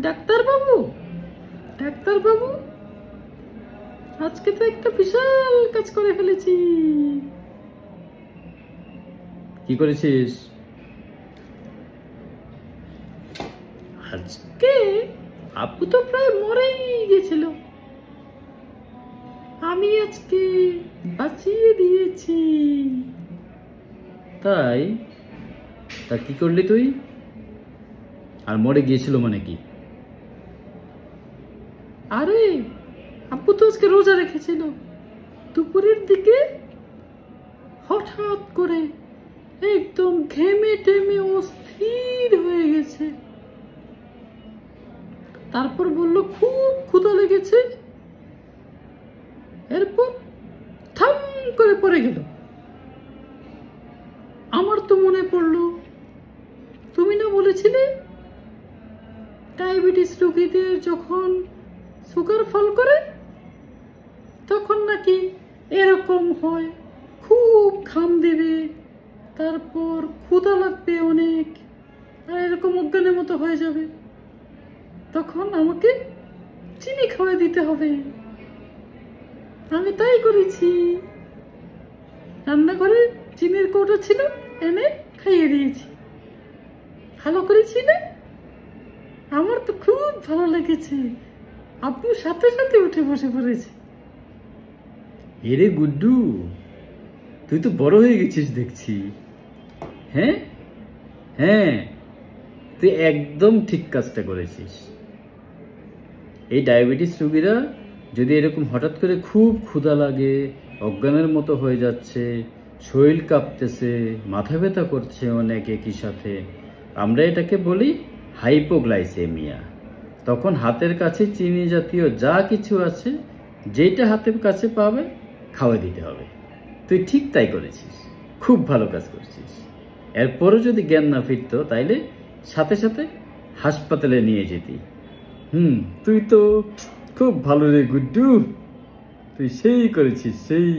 ডাক্তারবাবু, ডাক্তারবাবু, আজকে তো একটা বিশাল কাজ করে ফেলেছি। কি করেছিস? আজকে আপু তো প্রায় মরেই গেছিল, আমি আজকে বাঁচিয়ে দিয়েছি। তাই? তা কি করলি তুই? আর মরে গিয়েছিল মানে কি? আরে আপু তো আজকে রোজা রেখেছিল, দুপুরের দিকে হঠাৎ করে একদম ঘেমে টেমে অস্থির হয়ে গেছে। তারপর বলল খুব ক্ষুধা লেগেছে, এরপর থাম করে পড়ে গেল। আমার তো মনে পড়লো তুমি না বলেছিলে ডায়াবেটিস রোগীদের যখন সুগার ফল করে তখন নাকি এরকম হয়, খুব ঘাম দেবে, তারপর ক্ষুধা লাগবে অনেক, আর এরকম অজ্ঞানের মতো হয়ে যাবে। তখন আমাকে চিনি খাওয়াই দিতে হবে। আমি তাই করেছি, রান্নাঘরে চিনির কৌটো ছিল, এনে খাইয়ে দিয়েছি। ভালো করেছি না? আমার তো খুব ভালো লেগেছে। আপু সাথে সাথে উঠে বসে পড়েছে। এরে গুড্ডু, তুই তো বড় হয়ে গেছিস দেখছি। হ্যাঁ হ্যাঁ, তুই একদম ঠিক কাজটা করেছিস। এই ডায়াবেটিস রোগীরা যদি এরকম হঠাৎ করে খুব ক্ষুধা লাগে, অজ্ঞানের মতো হয়ে যাচ্ছে, শরীর কাঁপতেছে, মাথা ব্যথা করছে অনেক একই সাথে, আমরা এটাকে বলি হাইপোগ্লাইসেমিয়া। তখন হাতের কাছে চিনি জাতীয় যা কিছু আছে, যেটা হাতের কাছে পাবে খাওয়া দিতে হবে। তুই ঠিক তাই করেছিস, খুব ভালো কাজ করছিস। এরপরও যদি জ্ঞান না ফিরতো তাইলে সাথে সাথে হাসপাতালে নিয়ে যেতি। তুই তো খুব ভালো রে গুড্ডু, তুই সেই করেছিস, সেই।